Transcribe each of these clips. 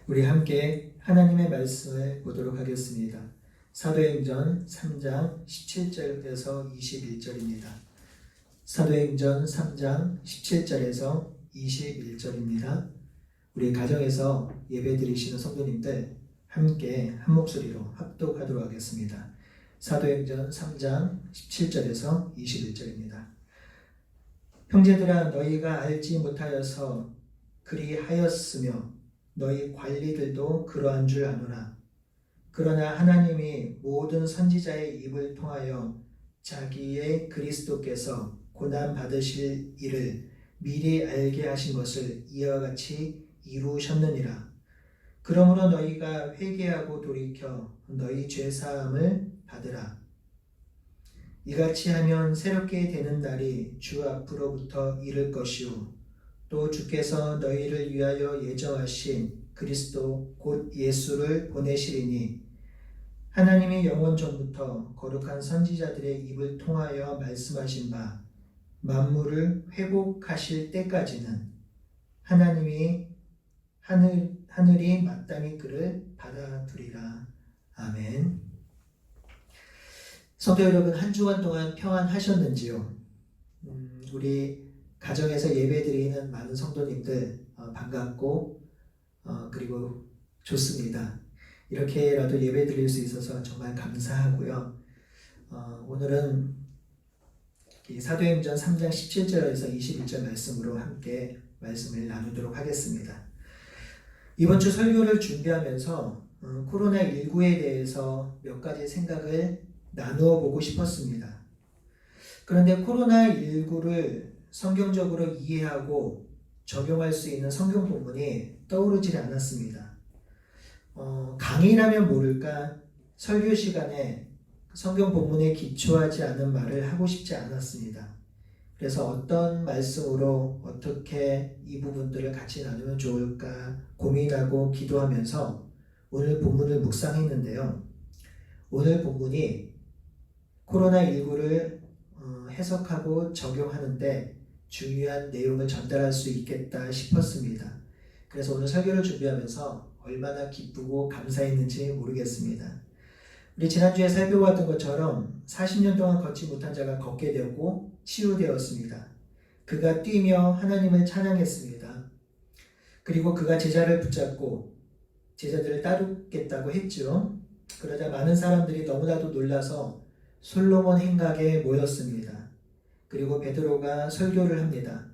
우리 함께 하나님의 말씀을 보도록 하겠습니다. 사도행전 3장 17절에서 21절입니다. 사도행전 3장 17절에서 21절입니다. 우리 가정에서 예배드리시는 성도님들 함께 한 목소리로 합독하도록 하겠습니다. 사도행전 3장 17절에서 21절입니다. 형제들아, 너희가 알지 못하여서 그리하였으며 너희 관리들도 그러한 줄 아노라. 그러나 하나님이 모든 선지자의 입을 통하여 자기의 그리스도께서 고난 받으실 일을 미리 알게 하신 것을 이와 같이 이루셨느니라. 그러므로 너희가 회개하고 돌이켜 너희 죄사함을 받으라. 이같이 하면 새롭게 되는 날이 주 앞으로부터 이를 것이요 또 주께서 너희를 위하여 예정하신 그리스도 곧 예수를 보내시리니 하나님이 영원 전부터 거룩한 선지자들의 입을 통하여 말씀하신 바 만물을 회복하실 때까지는 하나님이 하늘이 마땅히 그를 받아두리라. 아멘. 성도 여러분, 한 주간 동안 평안하셨는지요? 우리 가정에서 예배드리는 많은 성도님들 반갑고 그리고 좋습니다. 이렇게라도 예배드릴 수 있어서 정말 감사하고요. 오늘은 사도행전 3장 17절에서 21절 말씀으로 함께 말씀을 나누도록 하겠습니다. 이번 주 설교를 준비하면서 코로나19에 대해서 몇 가지 생각을 나누어 보고 싶었습니다. 그런데 코로나19를 성경적으로 이해하고 적용할 수 있는 성경 본문이 떠오르지 않았습니다. 강의라면 모를까 설교 시간에 성경 본문에 기초하지 않은 말을 하고 싶지 않았습니다. 그래서 어떤 말씀으로 어떻게 이 부분들을 같이 나누면 좋을까 고민하고 기도하면서 오늘 본문을 묵상했는데요. 오늘 본문이 코로나19를 해석하고 적용하는데 중요한 내용을 전달할 수 있겠다 싶었습니다. 그래서 오늘 설교를 준비하면서 얼마나 기쁘고 감사했는지 모르겠습니다. 우리 지난주에 살펴봤던 것처럼 40년 동안 걷지 못한 자가 걷게 되었고 치유되었습니다. 그가 뛰며 하나님을 찬양했습니다. 그리고 그가 제자를 붙잡고 제자들을 따르겠다고 했죠. 그러자 많은 사람들이 너무나도 놀라서 솔로몬 행각에 모였습니다. 그리고 베드로가 설교를 합니다.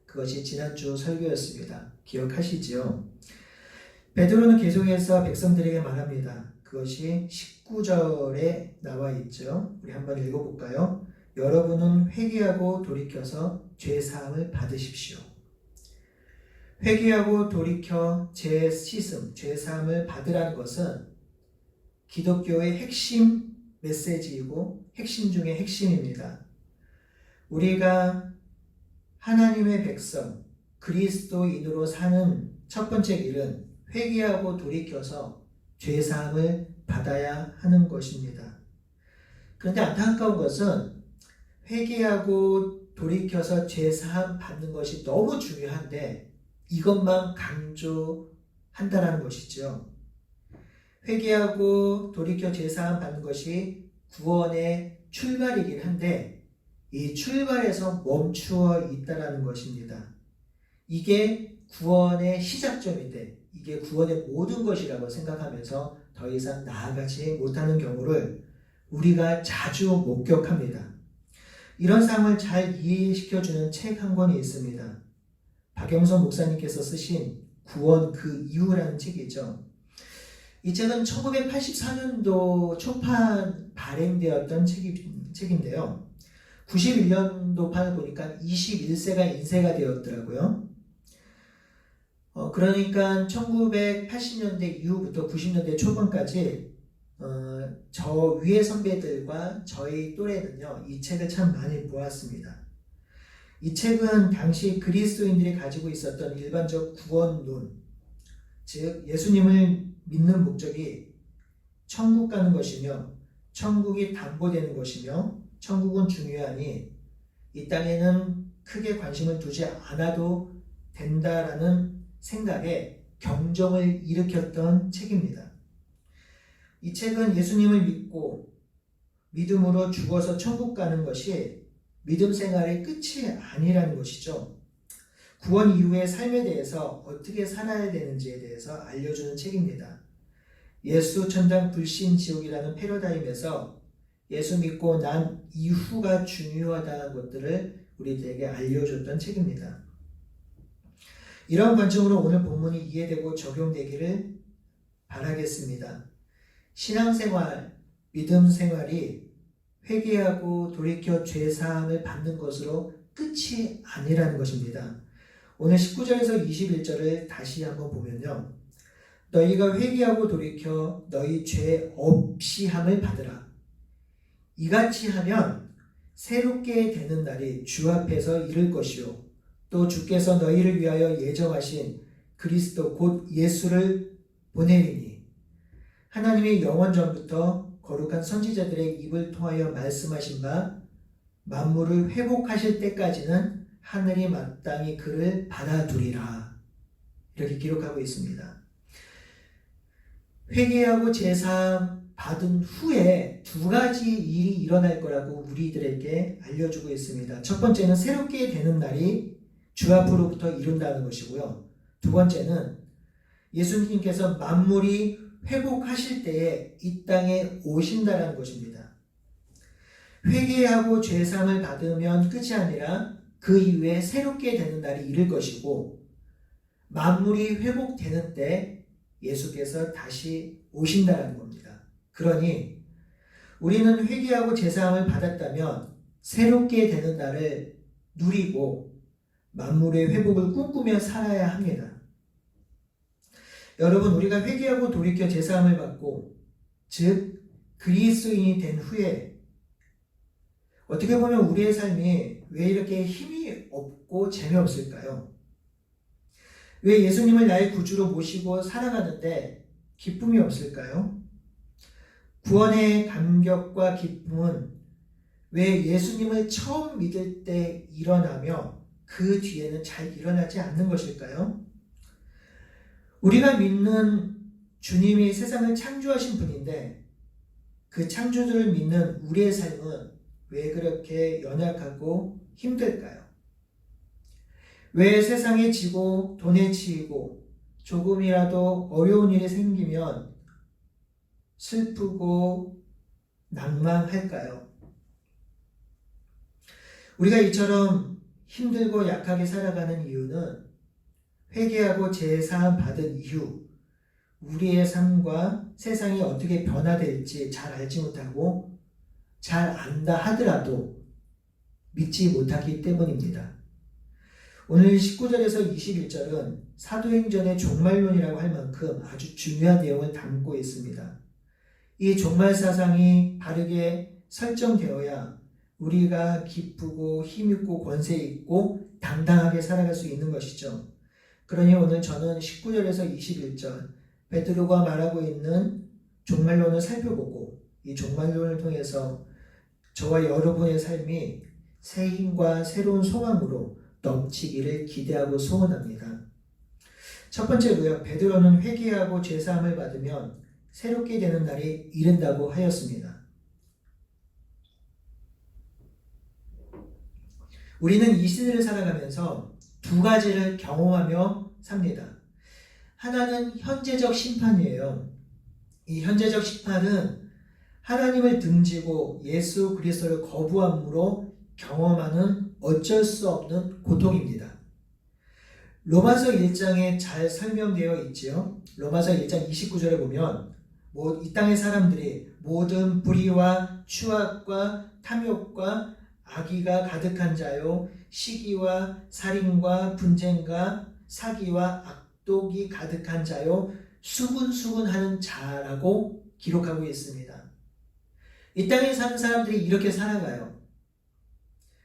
그것이 지난주 설교였습니다. 기억하시지요? 베드로는 계속해서 백성들에게 말합니다. 그것이 19절에 나와 있죠. 우리 한번 읽어볼까요? 여러분은 회개하고 돌이켜서 죄사함을 받으십시오. 회개하고 돌이켜 죄 씻음, 죄사함을 받으라는 것은 기독교의 핵심 메시지이고 핵심 중의 핵심입니다. 우리가 하나님의 백성, 그리스도인으로 사는 첫 번째 길은 회개하고 돌이켜서 죄사함을 받아야 하는 것입니다. 그런데 안타까운 것은 회개하고 돌이켜서 죄사함 받는 것이 너무 중요한데 이것만 강조한다는 것이죠. 회개하고 돌이켜 죄사함 받는 것이 구원의 출발이긴 한데 이 출발에서 멈추어 있다는 것입니다. 이게 구원의 시작점인데 이게 구원의 모든 것이라고 생각하면서 더 이상 나아가지 못하는 경우를 우리가 자주 목격합니다. 이런 상황을 잘 이해시켜주는 책 한 권이 있습니다. 박영선 목사님께서 쓰신 구원 그 이유라는 책이죠. 이 책은 1984년도 초판 발행되었던 책인데요. 91년도 판을 보니까 21세가 인쇄가 되었더라고요. 그러니까 1980년대 이후부터 90년대 초반까지 저 위의 선배들과 저희 또래는요, 이 책을 참 많이 보았습니다. 이 책은 당시 그리스도인들이 가지고 있었던 일반적 구원론, 즉 예수님을 믿는 목적이 천국 가는 것이며 천국이 담보되는 것이며 천국은 중요하니 이 땅에는 크게 관심을 두지 않아도 된다라는 생각에 경종을 일으켰던 책입니다. 이 책은 예수님을 믿고 믿음으로 죽어서 천국 가는 것이 믿음 생활의 끝이 아니라는 것이죠. 구원 이후의 삶에 대해서 어떻게 살아야 되는지에 대해서 알려주는 책입니다. 예수 천당 불신 지옥이라는 패러다임에서 예수 믿고 난 이후가 중요하다는 것들을 우리들에게 알려줬던 책입니다. 이런 관점으로 오늘 본문이 이해되고 적용되기를 바라겠습니다. 신앙생활, 믿음 생활이 회개하고 돌이켜 죄사함을 받는 것으로 끝이 아니라는 것입니다. 오늘 19절에서 21절을 다시 한번 보면요. 너희가 회개하고 돌이켜 너희 죄 없이 함을 받으라. 이같이 하면 새롭게 되는 날이 주 앞에서 이를 것이요. 또 주께서 너희를 위하여 예정하신 그리스도 곧 예수를 보내리니 하나님의 영원 전부터 거룩한 선지자들의 입을 통하여 말씀하신 바 만물을 회복하실 때까지는 하늘이 마땅히 그를 받아두리라. 이렇게 기록하고 있습니다. 회개하고 제사함 받은 후에 두 가지 일이 일어날 거라고 우리들에게 알려주고 있습니다. 첫 번째는 새롭게 되는 날이 주 앞으로부터 이룬다는 것이고요. 두 번째는 예수님께서 만물이 회복하실 때에 이 땅에 오신다는 것입니다. 회개하고 죄사함을 받으면 끝이 아니라 그 이후에 새롭게 되는 날이 이를 것이고 만물이 회복되는 때 예수께서 다시 오신다는 겁니다. 그러니 우리는 회개하고 제사함을 받았다면 새롭게 되는 날을 누리고 만물의 회복을 꿈꾸며 살아야 합니다. 여러분, 우리가 회개하고 돌이켜 제사함을 받고 즉 그리스도인이 된 후에 어떻게 보면 우리의 삶이 왜 이렇게 힘이 없고 재미없을까요? 왜 예수님을 나의 구주로 모시고 살아가는데 기쁨이 없을까요? 구원의 감격과 기쁨은 왜 예수님을 처음 믿을 때 일어나며 그 뒤에는 잘 일어나지 않는 것일까요? 우리가 믿는 주님이 세상을 창조하신 분인데 그 창조주를 믿는 우리의 삶은 왜 그렇게 연약하고 힘들까요? 왜 세상에 지고 돈에 치이고 조금이라도 어려운 일이 생기면 슬프고 낭망할까요? 우리가 이처럼 힘들고 약하게 살아가는 이유는 회개하고 제사함 받은 이후 우리의 삶과 세상이 어떻게 변화될지 잘 알지 못하고 잘 안다 하더라도 믿지 못하기 때문입니다. 오늘 19절에서 21절은 사도행전의 종말론이라고 할 만큼 아주 중요한 내용을 담고 있습니다. 이 종말 사상이 바르게 설정되어야 우리가 기쁘고 힘있고 권세 있고 당당하게 살아갈 수 있는 것이죠. 그러니 오늘 저는 19절에서 21절 베드로가 말하고 있는 종말론을 살펴보고 이 종말론을 통해서 저와 여러분의 삶이 새 힘과 새로운 소망으로 넘치기를 기대하고 소원합니다. 첫 번째로요, 베드로는 회개하고 죄사함을 받으면 새롭게 되는 날이 이른다고 하였습니다. 우리는 이 시대를 살아가면서 두 가지를 경험하며 삽니다. 하나는 현재적 심판이에요. 이 현재적 심판은 하나님을 등지고 예수 그리스도를 거부함으로 경험하는 어쩔 수 없는 고통입니다. 로마서 1장에 잘 설명되어 있지요. 로마서 1장 29절에 보면 이 땅의 사람들이 모든 불의와 추악과 탐욕과 악의가 가득한 자요 시기와 살인과 분쟁과 사기와 악독이 가득한 자요 수군수군하는 자라고 기록하고 있습니다. 이 땅에 사는 사람들이 이렇게 살아가요.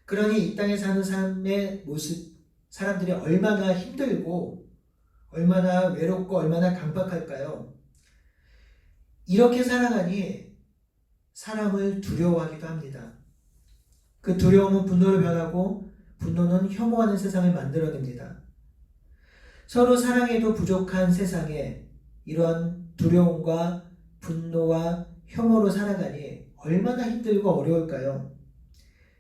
그러니 이 땅에 사는 삶의 모습, 사람들이 얼마나 힘들고 얼마나 외롭고 얼마나 강박할까요? 이렇게 살아가니 사람을 두려워하기도 합니다. 그 두려움은 분노로 변하고 분노는 혐오하는 세상을 만들어냅니다. 서로 사랑해도 부족한 세상에 이런 두려움과 분노와 혐오로 살아가니 얼마나 힘들고 어려울까요?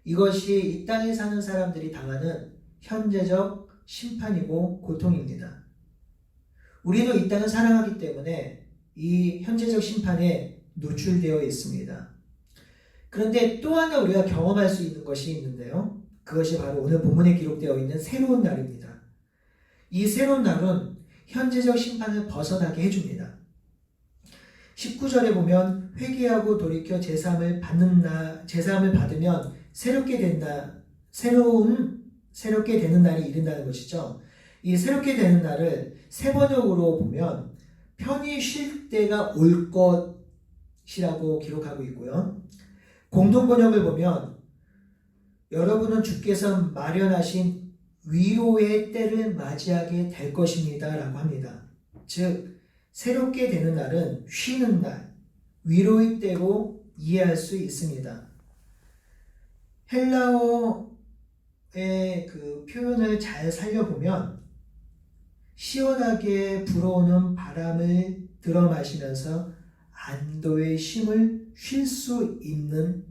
이것이 이 땅에 사는 사람들이 당하는 현재적 심판이고 고통입니다. 우리도 이 땅을 사랑하기 때문에 이 현재적 심판에 노출되어 있습니다. 그런데 또 하나 우리가 경험할 수 있는 것이 있는데요. 그것이 바로 오늘 본문에 기록되어 있는 새로운 날입니다. 이 새로운 날은 현재적 심판을 벗어나게 해줍니다. 19절에 보면 회개하고 돌이켜 제사함을 받으면 새롭게 되는 날이 이른다는 것이죠. 이 새롭게 되는 날을 세번역으로 보면 편히 쉴 때가 올 것이라고 기록하고 있고요. 공동번역을 보면 여러분은 주께서 마련하신 위로의 때를 맞이하게 될 것입니다 라고 합니다. 즉 새롭게 되는 날은 쉬는 날, 위로의 때로 이해할 수 있습니다. 헬라어의 그 표현을 잘 살려보면 시원하게 불어오는 바람을 들어 마시면서 안도의 쉼을 쉴 수 있는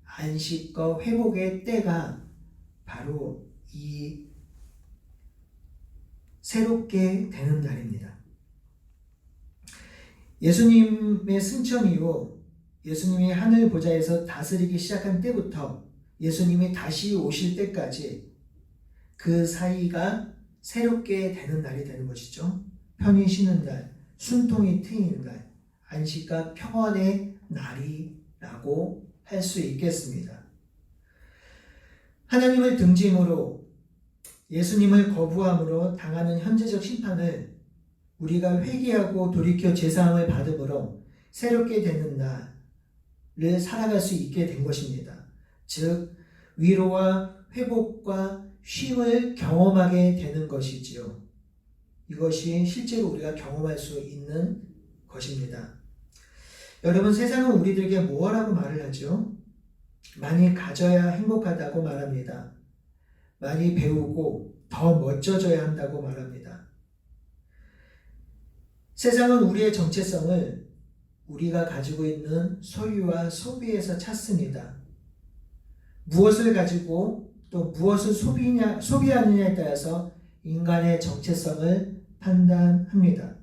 안식과 회복의 때가 바로 이 새롭게 되는 날입니다. 예수님의 승천 이후 예수님이 하늘 보좌에서 다스리기 시작한 때부터 예수님이 다시 오실 때까지 그 사이가 새롭게 되는 날이 되는 것이죠. 편히 쉬는 날, 숨통이 트이는 날, 안식과 평안의 날이라고 할 수 있겠습니다. 하나님을 등짐으로 예수님을 거부함으로 당하는 현재적 심판을 우리가 회개하고 돌이켜 제사함을 받음으로 새롭게 되는 날을 살아갈 수 있게 된 것입니다. 즉 위로와 회복과 쉼을 경험하게 되는 것이지요. 이것이 실제로 우리가 경험할 수 있는 것입니다. 여러분, 세상은 우리들에게 뭐라고 말을 하죠? 많이 가져야 행복하다고 말합니다. 많이 배우고 더 멋져져야 한다고 말합니다. 세상은 우리의 정체성을 우리가 가지고 있는 소유와 소비에서 찾습니다. 무엇을 가지고 또 무엇을 소비하느냐에 따라서 인간의 정체성을 판단합니다.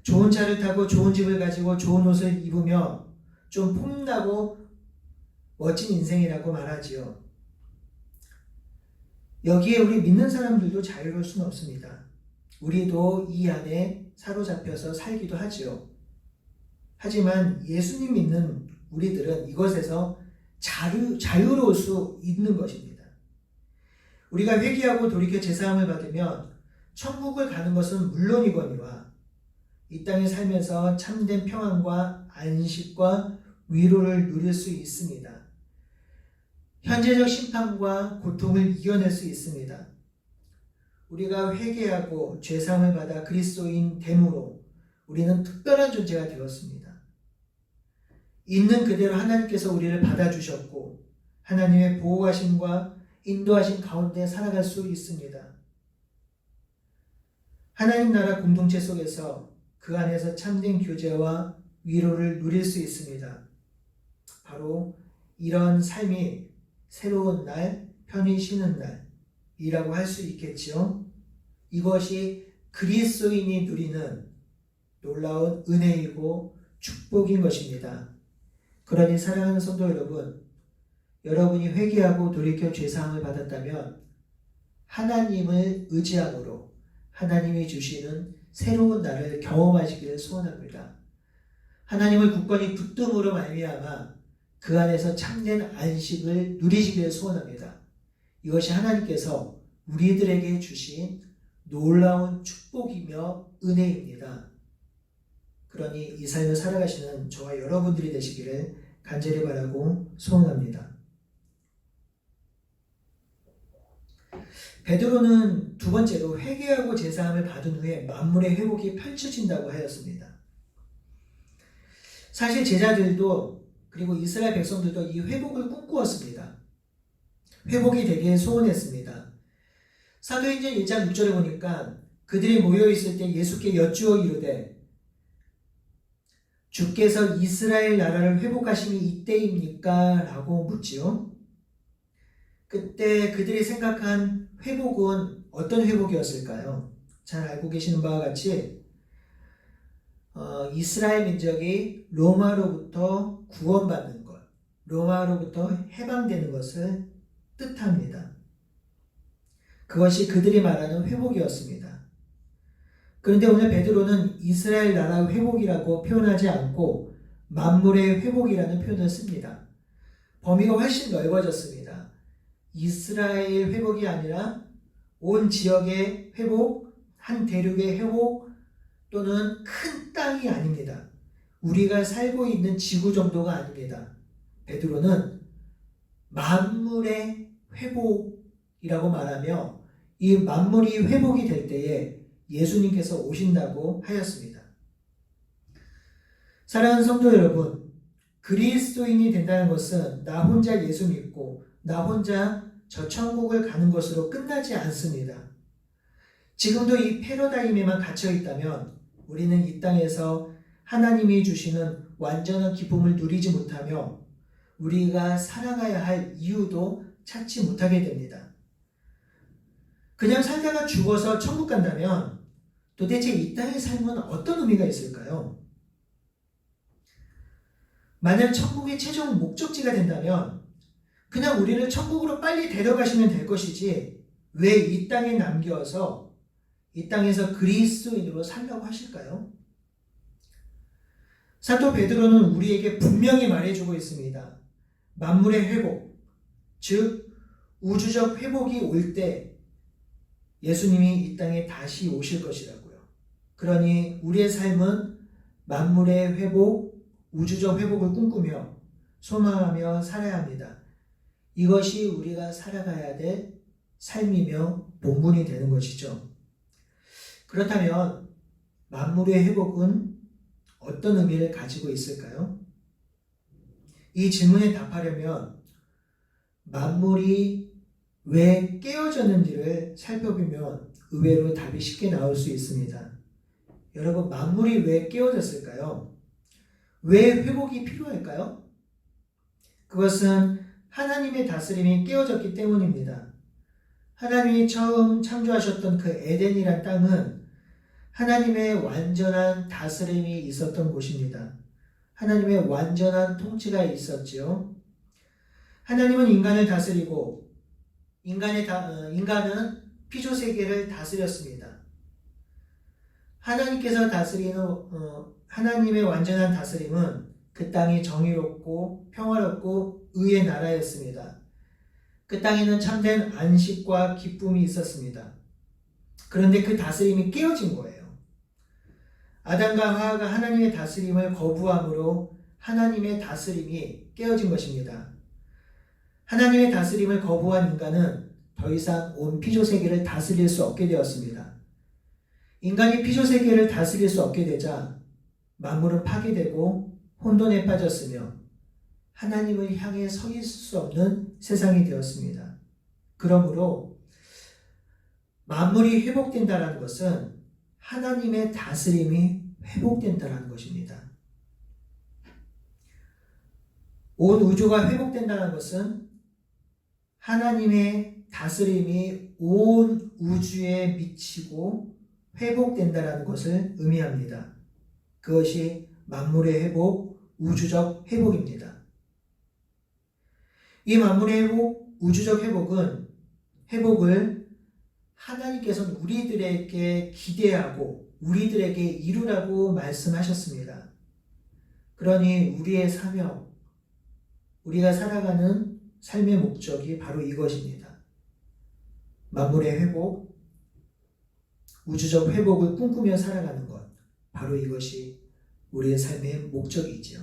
좋은 차를 타고 좋은 집을 가지고 좋은 옷을 입으며 좀 폼나고 멋진 인생이라고 말하지요. 여기에 우리 믿는 사람들도 자유로울 수는 없습니다. 우리도 이 안에 사로잡혀서 살기도 하지요. 하지만 예수님 믿는 우리들은 이것에서 자유로울 수 있는 것입니다. 우리가 회개하고 돌이켜 제사함을 받으면 천국을 가는 것은 물론이거니와 이 땅에 살면서 참된 평안과 안식과 위로를 누릴 수 있습니다. 현재적 심판과 고통을 이겨낼 수 있습니다. 우리가 회개하고 죄사함을 받아 그리스도인 됨으로 우리는 특별한 존재가 되었습니다. 있는 그대로 하나님께서 우리를 받아주셨고 하나님의 보호하심과 인도하심 가운데 살아갈 수 있습니다. 하나님 나라 공동체 속에서 그 안에서 참된 교제와 위로를 누릴 수 있습니다. 바로 이런 삶이 새로운 날, 편히 쉬는 날이라고 할 수 있겠지요. 이것이 그리스도인이 누리는 놀라운 은혜이고 축복인 것입니다. 그러니 사랑하는 성도 여러분, 여러분이 회개하고 돌이켜 죄사함을 받았다면 하나님을 의지함으로 하나님이 주시는 새로운 날을 경험하시기를 소원합니다. 하나님을 굳건히 붙듦으로 말미암아 그 안에서 참된 안식을 누리시기를 소원합니다. 이것이 하나님께서 우리들에게 주신 놀라운 축복이며 은혜입니다. 그러니 이 삶을 살아가시는 저와 여러분들이 되시기를 간절히 바라고 소원합니다. 베드로는 두 번째로 회개하고 제사함을 받은 후에 만물의 회복이 펼쳐진다고 하였습니다. 사실 제자들도 그리고 이스라엘 백성들도 이 회복을 꿈꾸었습니다. 회복이 되길 소원했습니다. 사도행전 1장 6절에 보니까 그들이 모여있을 때 예수께 여쭈어 이르되 주께서 이스라엘 나라를 회복하심이 이때입니까? 라고 묻지요. 그때 그들이 생각한 회복은 어떤 회복이었을까요? 잘 알고 계시는 바와 같이 이스라엘 민족이 로마로부터 구원받는 것, 로마로부터 해방되는 것을 뜻합니다. 그것이 그들이 말하는 회복이었습니다. 그런데 오늘 베드로는 이스라엘 나라 회복이라고 표현하지 않고 만물의 회복이라는 표현을 씁니다. 범위가 훨씬 넓어졌습니다. 이스라엘 회복이 아니라 온 지역의 회복, 한 대륙의 회복, 또는 큰 땅이 아닙니다. 우리가 살고 있는 지구 정도가 아닙니다. 베드로는 만물의 회복이라고 말하며 이 만물이 회복이 될 때에 예수님께서 오신다고 하였습니다. 사랑하는 성도 여러분, 그리스도인이 된다는 것은 나 혼자 예수 믿고 나 혼자 저 천국을 가는 것으로 끝나지 않습니다. 지금도 이 패러다임에만 갇혀 있다면 우리는 이 땅에서 하나님이 주시는 완전한 기쁨을 누리지 못하며 우리가 살아가야 할 이유도 찾지 못하게 됩니다. 그냥 살다가 죽어서 천국 간다면 도대체 이 땅의 삶은 어떤 의미가 있을까요? 만약 천국이 최종 목적지가 된다면 그냥 우리를 천국으로 빨리 데려가시면 될 것이지 왜 이 땅에 남겨서 이 땅에서 그리스도인으로 살라고 하실까요? 사도 베드로는 우리에게 분명히 말해주고 있습니다. 만물의 회복, 즉 우주적 회복이 올 때 예수님이 이 땅에 다시 오실 것이라고요. 그러니 우리의 삶은 만물의 회복, 우주적 회복을 꿈꾸며 소망하며 살아야 합니다. 이것이 우리가 살아가야 될 삶이며 본분이 되는 것이죠. 그렇다면 만물의 회복은 어떤 의미를 가지고 있을까요? 이 질문에 답하려면 만물이 왜 깨어졌는지를 살펴보면 의외로 답이 쉽게 나올 수 있습니다. 여러분, 만물이 왜 깨어졌을까요? 왜 회복이 필요할까요? 그것은 하나님의 다스림이 깨어졌기 때문입니다. 하나님이 처음 창조하셨던 그 에덴이란 땅은 하나님의 완전한 다스림이 있었던 곳입니다. 하나님의 완전한 통치가 있었지요. 하나님은 인간을 다스리고 인간은 피조세계를 다스렸습니다. 하나님께서 다스리는 하나님의 완전한 다스림은 그 땅이 정의롭고 평화롭고 의의 나라였습니다. 그 땅에는 참된 안식과 기쁨이 있었습니다. 그런데 그 다스림이 깨어진 거예요. 아담과 하와가 하나님의 다스림을 거부함으로 하나님의 다스림이 깨어진 것입니다. 하나님의 다스림을 거부한 인간은 더 이상 온 피조세계를 다스릴 수 없게 되었습니다. 인간이 피조세계를 다스릴 수 없게 되자 만물은 파괴되고 혼돈에 빠졌으며 하나님을 향해 서 있을 수 없는 세상이 되었습니다. 그러므로 만물이 회복된다는 것은 하나님의 다스림이 회복된다는 것입니다. 온 우주가 회복된다는 것은 하나님의 다스림이 온 우주에 미치고 회복된다는 것을 의미합니다. 그것이 만물의 회복, 우주적 회복입니다. 이 만물의 회복, 우주적 회복을 하나님께서는 우리들에게 기대하고 우리들에게 이루라고 말씀하셨습니다. 그러니 우리의 사명, 우리가 살아가는 삶의 목적이 바로 이것입니다. 만물의 회복, 우주적 회복을 꿈꾸며 살아가는 것, 바로 이것이 우리의 삶의 목적이지요.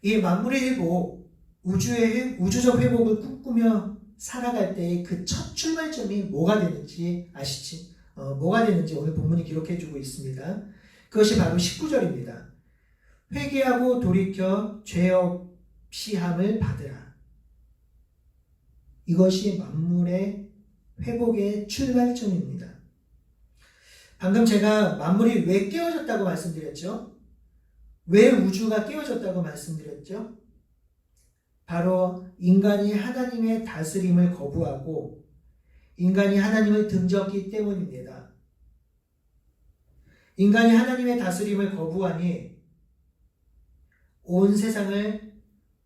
이 만물의 회복, 우주적 회복을 꿈꾸며 살아갈 때의 그 첫 출발점이 뭐가 되는지 아시지? 뭐가 되는지 오늘 본문이 기록해주고 있습니다. 그것이 바로 19절입니다. 회개하고 돌이켜 죄 없이함을 받으라. 이것이 만물의 회복의 출발점입니다. 방금 제가 만물이 왜 깨어졌다고 말씀드렸죠? 왜 우주가 깨어졌다고 말씀드렸죠? 바로 인간이 하나님의 다스림을 거부하고 인간이 하나님을 등졌기 때문입니다. 인간이 하나님의 다스림을 거부하니 온 세상을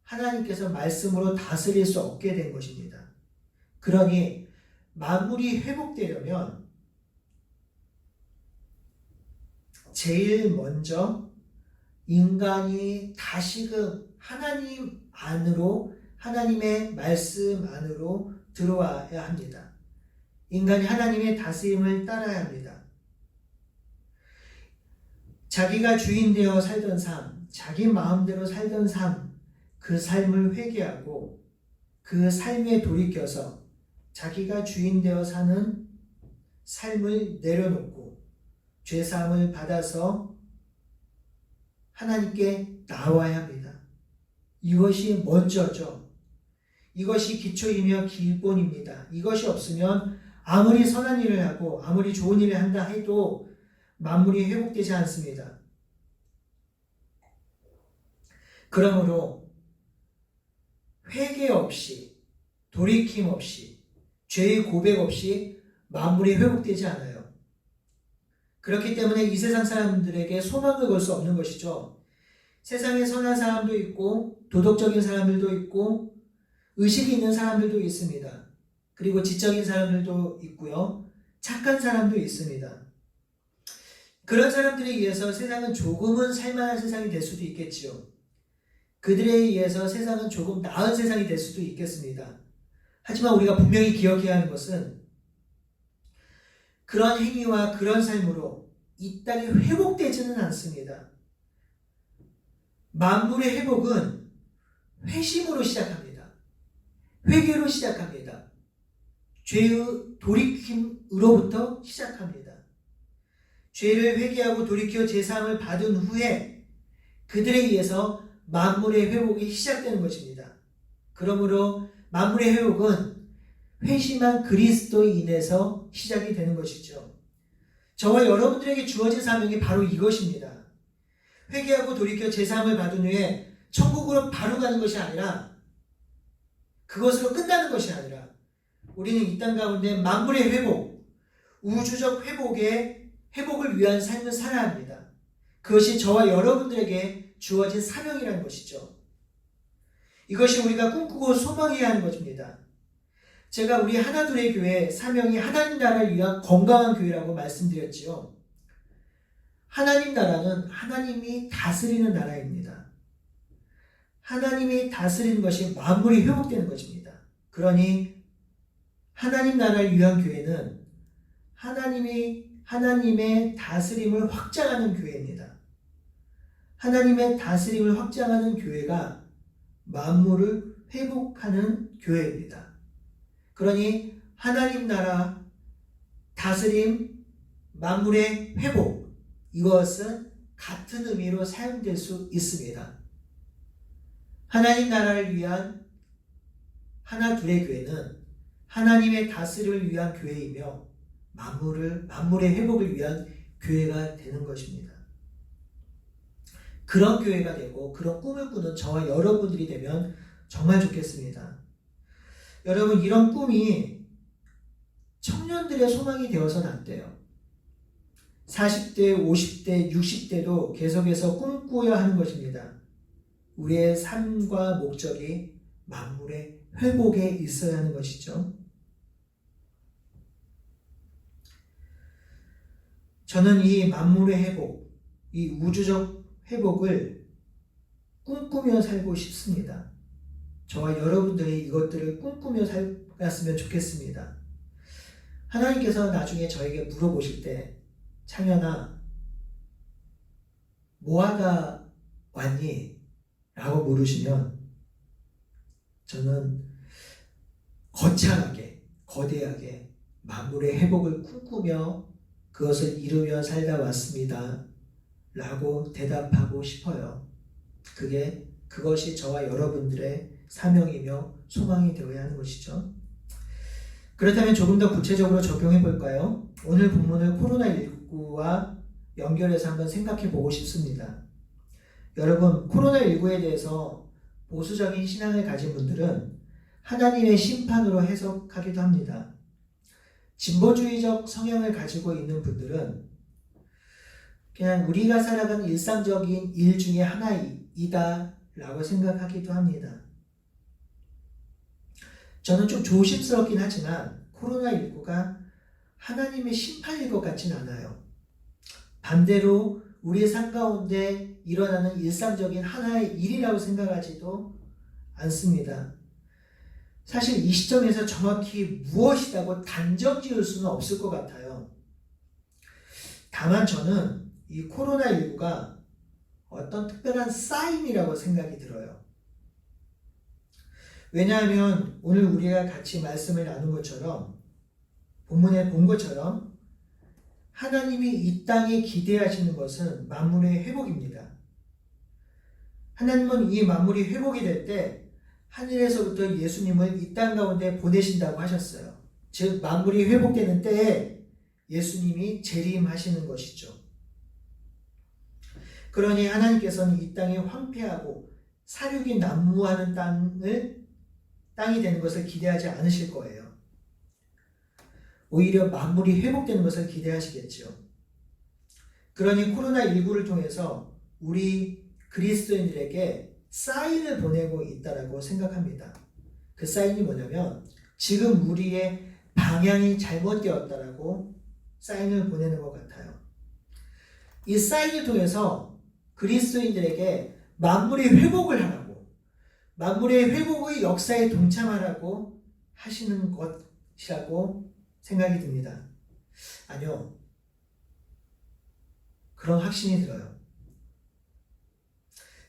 하나님께서 말씀으로 다스릴 수 없게 된 것입니다. 그러니 만물이 회복되려면 제일 먼저 인간이 다시금 하나님 안으로, 하나님의 말씀 안으로 들어와야 합니다. 인간이 하나님의 다스림을 따라야 합니다. 자기가 주인 되어 살던 삶, 자기 마음대로 살던 삶, 그 삶을 회개하고 그 삶에 돌이켜서 자기가 주인 되어 사는 삶을 내려놓고 죄사함을 받아서 하나님께 나와야 합니다. 이것이 먼저죠. 이것이 기초이며 기본입니다. 이것이 없으면 아무리 선한 일을 하고 아무리 좋은 일을 한다 해도 만물이 회복되지 않습니다. 그러므로 회개 없이, 돌이킴 없이, 죄의 고백 없이 만물이 회복되지 않아요. 그렇기 때문에 이 세상 사람들에게 소망을 걸 수 없는 것이죠. 세상에 선한 사람도 있고 도덕적인 사람들도 있고 의식이 있는 사람들도 있습니다. 그리고 지적인 사람들도 있고요. 착한 사람도 있습니다. 그런 사람들에 의해서 세상은 조금은 살만한 세상이 될 수도 있겠지요. 그들에 의해서 세상은 조금 나은 세상이 될 수도 있겠습니다. 하지만 우리가 분명히 기억해야 하는 것은 그런 행위와 그런 삶으로 이 땅이 회복되지는 않습니다. 만물의 회복은 회심으로 시작합니다. 회개로 시작합니다. 죄의 돌이킴으로부터 시작합니다. 죄를 회개하고 돌이켜 제사함을 받은 후에 그들에 의해서 만물의 회복이 시작되는 것입니다. 그러므로 만물의 회복은 회심한 그리스도인에서 시작이 되는 것이죠. 저와 여러분들에게 주어진 사명이 바로 이것입니다. 회개하고 돌이켜 제사함을 받은 후에 천국으로 바로 가는 것이 아니라 그것으로 끝나는 것이 아니라 우리는 이 땅 가운데 만물의 회복, 우주적 회복을 위한 삶을 살아야 합니다. 그것이 저와 여러분들에게 주어진 사명이라는 것이죠. 이것이 우리가 꿈꾸고 소망해야 하는 것입니다. 제가 우리 하나둘의 교회 사명이 하나님 나라를 위한 건강한 교회라고 말씀드렸지요. 하나님 나라는 하나님이 다스리는 나라입니다. 하나님이 다스리는 것이 만물이 회복되는 것입니다. 그러니 하나님 나라를 위한 교회는 하나님의 다스림을 확장하는 교회입니다. 하나님의 다스림을 확장하는 교회가 만물을 회복하는 교회입니다. 그러니 하나님 나라 다스림, 만물의 회복, 이것은 같은 의미로 사용될 수 있습니다. 하나님 나라를 위한 하나둘의 교회는 하나님의 다스림을 위한 교회이며 만물의 회복을 위한 교회가 되는 것입니다. 그런 교회가 되고 그런 꿈을 꾸는 저와 여러분들이 되면 정말 좋겠습니다. 여러분, 이런 꿈이 청년들의 소망이 되어서는 안 돼요. 40대, 50대, 60대도 계속해서 꿈꾸어야 하는 것입니다. 우리의 삶과 목적이 만물의 회복에 있어야 하는 것이죠. 저는 이 만물의 회복, 이 우주적 회복을 꿈꾸며 살고 싶습니다. 저와 여러분들이 이것들을 꿈꾸며 살았으면 좋겠습니다. 하나님께서 나중에 저에게 물어보실 때, 창현아, 뭐하다 왔니? 라고 물으시면 저는 거창하게, 거대하게 만물의 회복을 꿈꾸며 그것을 이루며 살다 왔습니다. 라고 대답하고 싶어요. 그것이 저와 여러분들의 사명이며 소망이 되어야 하는 것이죠. 그렇다면 조금 더 구체적으로 적용해 볼까요? 오늘 본문을 코로나19와 연결해서 한번 생각해 보고 싶습니다. 여러분, 코로나19에 대해서 보수적인 신앙을 가진 분들은 하나님의 심판으로 해석하기도 합니다. 진보주의적 성향을 가지고 있는 분들은 그냥 우리가 살아가는 일상적인 일 중에 하나이다 라고 생각하기도 합니다. 저는 좀 조심스럽긴 하지만 코로나19가 하나님의 심판일 것 같진 않아요. 반대로 우리의 삶 가운데 일어나는 일상적인 하나의 일이라고 생각하지도 않습니다. 사실 이 시점에서 정확히 무엇이라고 단정 지을 수는 없을 것 같아요. 다만 저는 이 코로나19가 어떤 특별한 사인이라고 생각이 들어요. 왜냐하면 오늘 우리가 같이 말씀을 나눈 것처럼 본문에 본 것처럼 하나님이 이 땅에 기대하시는 것은 만물의 회복입니다. 하나님은 이 만물이 회복이 될 때 하늘에서부터 예수님을 이 땅 가운데 보내신다고 하셨어요. 즉 만물이 회복되는 때에 예수님이 재림하시는 것이죠. 그러니 하나님께서는 이 땅이 황폐하고 사륙이 난무하는 땅이 되는 것을 기대하지 않으실 거예요. 오히려 만물이 회복되는 것을 기대하시겠죠. 그러니 코로나19를 통해서 우리 그리스도인들에게 사인을 보내고 있다고 생각합니다. 그 사인이 뭐냐면 지금 우리의 방향이 잘못되었다라고 사인을 보내는 것 같아요. 이 사인을 통해서 그리스도인들에게 만물의 회복을 하라고, 만물의 회복의 역사에 동참하라고 하시는 것이라고 생각이 듭니다. 아니요. 그런 확신이 들어요.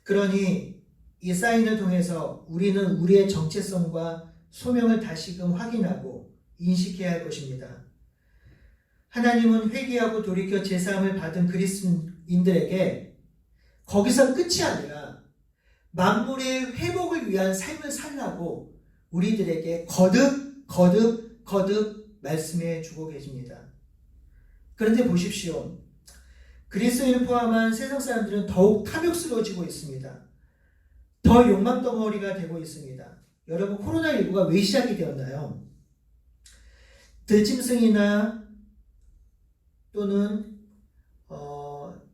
그러니 이 사인을 통해서 우리는 우리의 정체성과 소명을 다시금 확인하고 인식해야 할 것입니다. 하나님은 회개하고 돌이켜 제사함을 받은 그리스도인들에게 거기서 끝이 아니라 만물의 회복을 위한 삶을 살라고 우리들에게 거듭 말씀해 주고 계십니다. 그런데 보십시오. 그리스도인을 포함한 세상 사람들은 더욱 탐욕스러워지고 있습니다. 더 욕망덩어리가 되고 있습니다. 여러분, 코로나19가 왜 시작이 되었나요? 들짐승이나 또는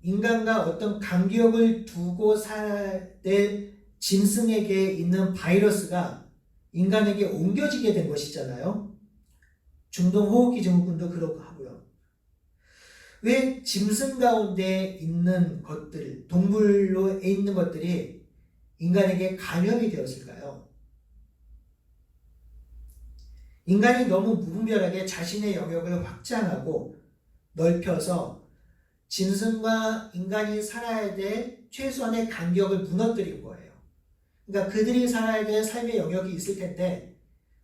인간과 어떤 간격을 두고 살아야 될 짐승에게 있는 바이러스가 인간에게 옮겨지게 된 것이잖아요. 중동호흡기 증후군도 그렇고 하고요. 왜 짐승 가운데 있는 것들, 동물로 있는 것들이 인간에게 감염이 되었을까요? 인간이 너무 무분별하게 자신의 영역을 확장하고 넓혀서 짐승과 인간이 살아야 될 최소한의 간격을 무너뜨린 거예요. 그러니까 그들이 살아야 될 삶의 영역이 있을 텐데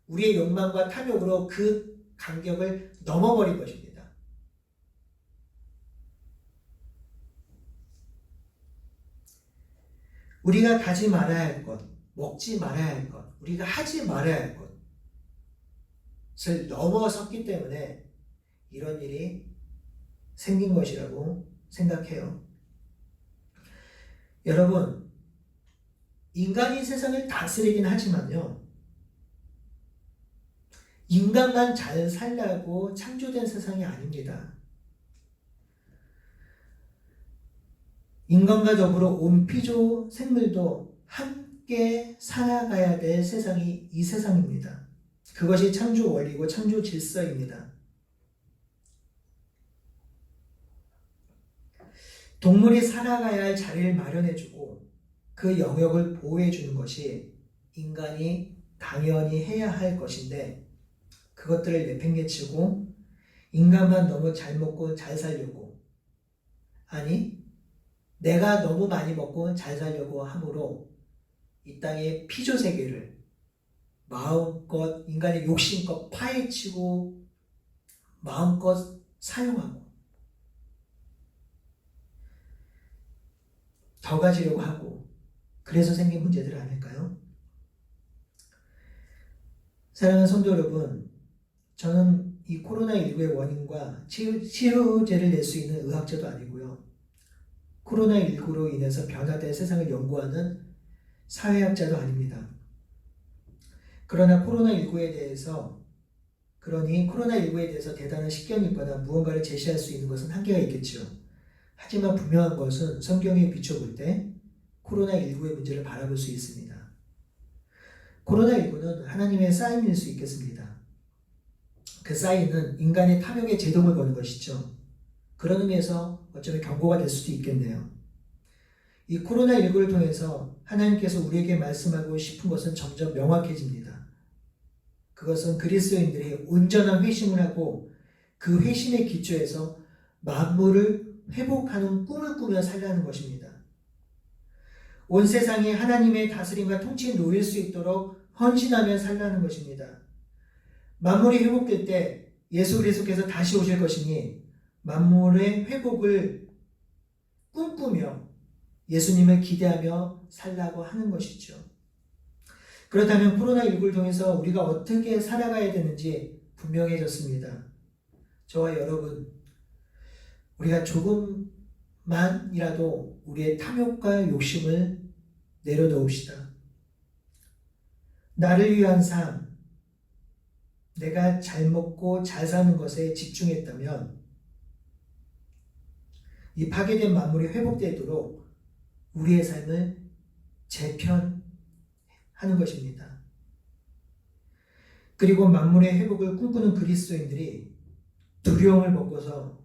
우리의 욕망과 탐욕으로 그 간격을 넘어버린 것입니다. 우리가 가지 말아야 할 것, 먹지 말아야 할 것, 우리가 하지 말아야 할 것을 넘어섰기 때문에 이런 일이 생긴 것이라고 생각해요. 여러분, 인간이 세상을 다스리긴 하지만요, 인간만 잘 살라고 창조된 세상이 아닙니다. 인간과 더불어 온 피조 생물도 함께 살아가야 될 세상이 이 세상입니다. 그것이 창조 원리고 창조 질서입니다. 동물이 살아가야 할 자리를 마련해주고 그 영역을 보호해주는 것이 인간이 당연히 해야 할 것인데 그것들을 내팽개치고 인간만 너무 잘 먹고 잘 살려고, 아니 내가 너무 많이 먹고 잘 살려고 함으로 이 땅의 피조세계를 마음껏 인간의 욕심껏 파헤치고 마음껏 사용하고 더 가지려고 하고, 그래서 생긴 문제들 아닐까요? 사랑하는 성도 여러분, 저는 이 코로나19의 원인과 치료제를 낼 수 있는 의학자도 아니고요. 코로나19로 인해서 변화된 세상을 연구하는 사회학자도 아닙니다. 그러나 코로나19에 대해서 대단한 식견이 있거나 무언가를 제시할 수 있는 것은 한계가 있겠지요. 하지만 분명한 것은 성경에 비춰볼 때 코로나19의 문제를 바라볼 수 있습니다. 코로나19는 하나님의 사인일 수 있겠습니다. 그 사인은 인간의 탐욕에 제동을 거는 것이죠. 그런 의미에서 어쩌면 경고가 될 수도 있겠네요. 이 코로나19를 통해서 하나님께서 우리에게 말씀하고 싶은 것은 점점 명확해집니다. 그것은 그리스도인들이 온전한 회심을 하고 그 회심의 기초에서 만물을 회복하는 꿈을 꾸며 살라는 것입니다. 온 세상이 하나님의 다스림과 통치에 놓일 수 있도록 헌신하며 살라는 것입니다. 만물이 회복될 때 예수 그리스도께서 다시 오실 것이니 만물의 회복을 꿈꾸며 예수님을 기대하며 살라고 하는 것이죠. 그렇다면 코로나19를 통해서 우리가 어떻게 살아가야 되는지 분명해졌습니다. 저와 여러분, 우리가 조금만이라도 우리의 탐욕과 욕심을 내려놓읍시다. 나를 위한 삶, 내가 잘 먹고 잘 사는 것에 집중했다면 이 파괴된 만물이 회복되도록 우리의 삶을 재편하는 것입니다. 그리고 만물의 회복을 꿈꾸는 그리스도인들이 두려움을 벗고서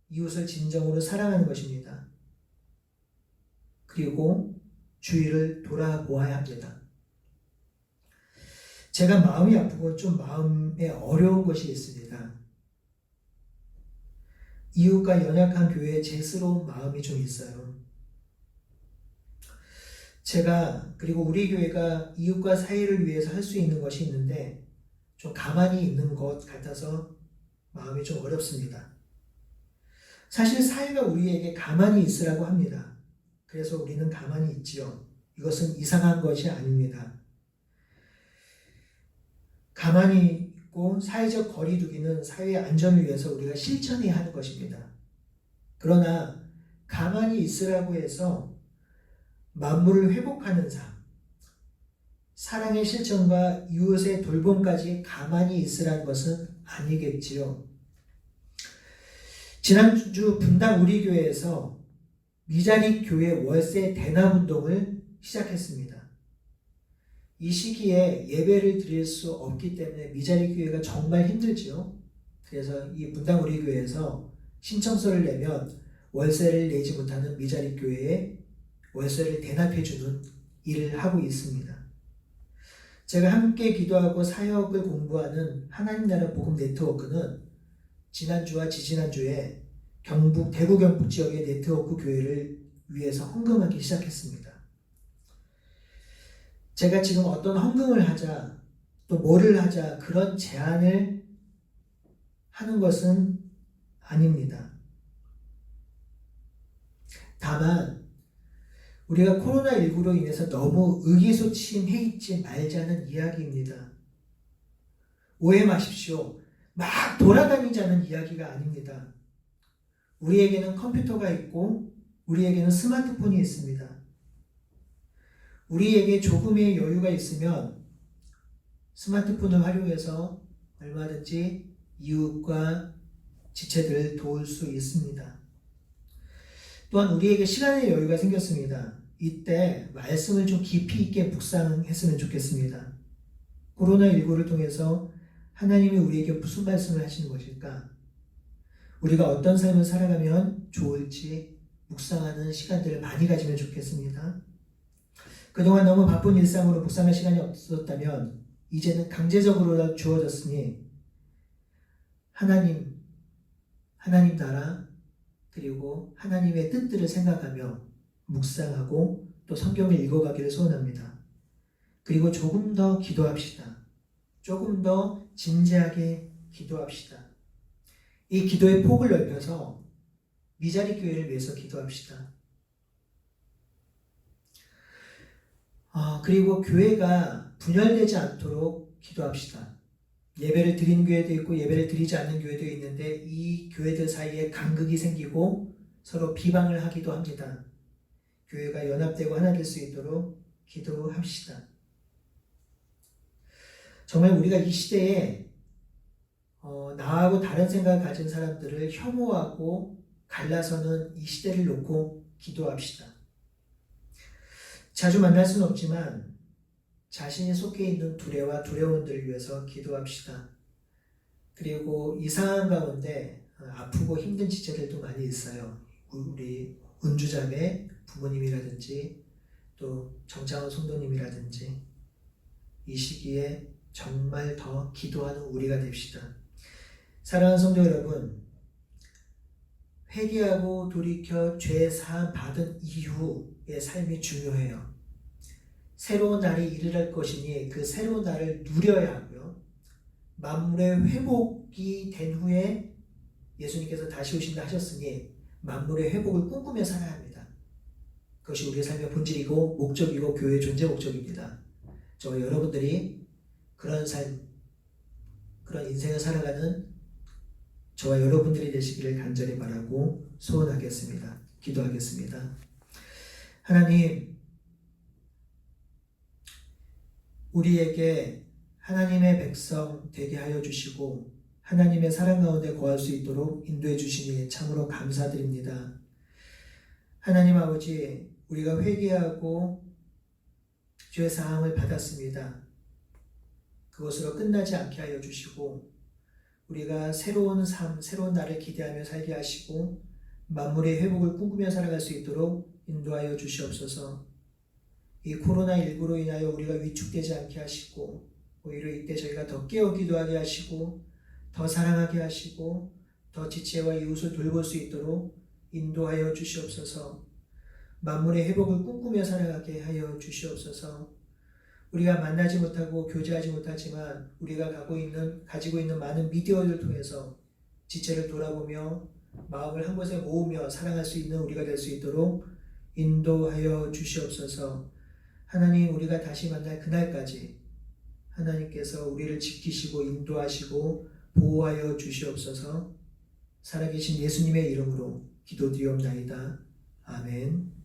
이웃을 진정으로 사랑하는 것입니다. 그리고 주위를 돌아보아야 합니다. 제가 마음이 아프고 좀 마음에 어려운 것이 있습니다. 이웃과 연약한 교회에 죄스러운 마음이 좀 있어요. 그리고 우리 교회가 이웃과 사이를 위해서 할 수 있는 것이 있는데 좀 가만히 있는 것 같아서 마음이 좀 어렵습니다. 사실 사회가 우리에게 가만히 있으라고 합니다. 그래서 우리는 가만히 있지요. 이것은 이상한 것이 아닙니다. 가만히 있고 사회적 거리 두기는 사회의 안전을 위해서 우리가 실천해야 하는 것입니다. 그러나 가만히 있으라고 해서 만물을 회복하는 삶, 사랑의 실천과 이웃의 돌봄까지 가만히 있으라는 것은 아니겠지요. 지난주 분당 우리 교회에서 미자리 교회 월세 대납 운동을 시작했습니다. 이 시기에 예배를 드릴 수 없기 때문에 미자리 교회가 정말 힘들지요. 그래서 이 분당 우리 교회에서 신청서를 내면 월세를 내지 못하는 미자리 교회에 월세를 대납해주는 일을 하고 있습니다. 제가 함께 기도하고 사역을 공부하는 하나님 나라 복음 네트워크는 지난주와 지지난주에 대구 경북 지역의 네트워크 교회를 위해서 헌금하기 시작했습니다. 제가 지금 어떤 헌금을 하자, 또 뭐를 하자 그런 제안을 하는 것은 아닙니다. 다만 우리가 코로나19로 인해서 너무 의기소침해 있지 말자는 이야기입니다. 오해 마십시오. 막 돌아다니자는 이야기가 아닙니다. 우리에게는 컴퓨터가 있고 우리에게는 스마트폰이 있습니다. 우리에게 조금의 여유가 있으면 스마트폰을 활용해서 얼마든지 이웃과 지체들을 도울 수 있습니다. 또한 우리에게 시간의 여유가 생겼습니다. 이때 말씀을 좀 깊이 있게 묵상했으면 좋겠습니다. 코로나19를 통해서 하나님이 우리에게 무슨 말씀을 하시는 것일까? 우리가 어떤 삶을 살아가면 좋을지 묵상하는 시간들을 많이 가지면 좋겠습니다. 그동안 너무 바쁜 일상으로 묵상할 시간이 없었다면 이제는 강제적으로 주어졌으니 하나님 나라 그리고 하나님의 뜻들을 생각하며 묵상하고 또 성경을 읽어가기를 소원합니다. 그리고 조금 더 기도합시다. 조금 더 진지하게 기도합시다. 이 기도의 폭을 넓혀서 미자리 교회를 위해서 기도합시다. 그리고 교회가 분열되지 않도록 기도합시다. 예배를 드리는 교회도 있고 예배를 드리지 않는 교회도 있는데 이 교회들 사이에 간극이 생기고 서로 비방을 하기도 합니다. 교회가 연합되고 하나 될 수 있도록 기도합시다. 정말 우리가 이 시대에 나하고 다른 생각을 가진 사람들을 혐오하고 갈라서는 이 시대를 놓고 기도합시다. 자주 만날 수는 없지만 자신이 속해 있는 두레와 두레원들을 위해서 기도합시다. 그리고 이 상황 가운데 아프고 힘든 지체들도 많이 있어요. 우리 은주자매 부모님이라든지 또 정창원 성도님이라든지 이 시기에 정말 더 기도하는 우리가 됩시다. 사랑하는 성도 여러분, 회개하고 돌이켜 죄 사함 받은 이후의 삶이 중요해요. 새로운 날이 이르할 것이니 그 새로운 날을 누려야 하고요. 만물의 회복이 된 후에 예수님께서 다시 오신다 하셨으니 만물의 회복을 꿈꾸며 살아야 합니다. 그것이 우리의 삶의 본질이고 목적이고 교회의 존재 목적입니다. 저와 여러분들이 그런 삶, 그런 인생을 살아가는 저와 여러분들이 되시기를 간절히 바라고 소원하겠습니다. 기도하겠습니다. 하나님, 우리에게 하나님의 백성 되게 하여 주시고 하나님의 사랑 가운데 거할 수 있도록 인도해 주시니 참으로 감사드립니다. 하나님 아버지, 우리가 회개하고 죄 사함을 받았습니다. 그것으로 끝나지 않게 하여 주시고 우리가 새로운 삶, 새로운 날을 기대하며 살게 하시고 만물의 회복을 꿈꾸며 살아갈 수 있도록 인도하여 주시옵소서. 이 코로나19로 인하여 우리가 위축되지 않게 하시고 오히려 이때 저희가 더 깨어 기도하게 하시고 더 사랑하게 하시고 더 지체와 이웃을 돌볼 수 있도록 인도하여 주시옵소서. 만물의 회복을 꿈꾸며 살아가게 하여 주시옵소서. 우리가 만나지 못하고 교제하지 못하지만 우리가 가지고 있는 많은 미디어를 통해서 지체를 돌아보며 마음을 한 곳에 모으며 사랑할 수 있는 우리가 될 수 있도록 인도하여 주시옵소서. 하나님, 우리가 다시 만날 그날까지 하나님께서 우리를 지키시고 인도하시고 보호하여 주시옵소서. 살아계신 예수님의 이름으로 기도드리옵나이다. 아멘.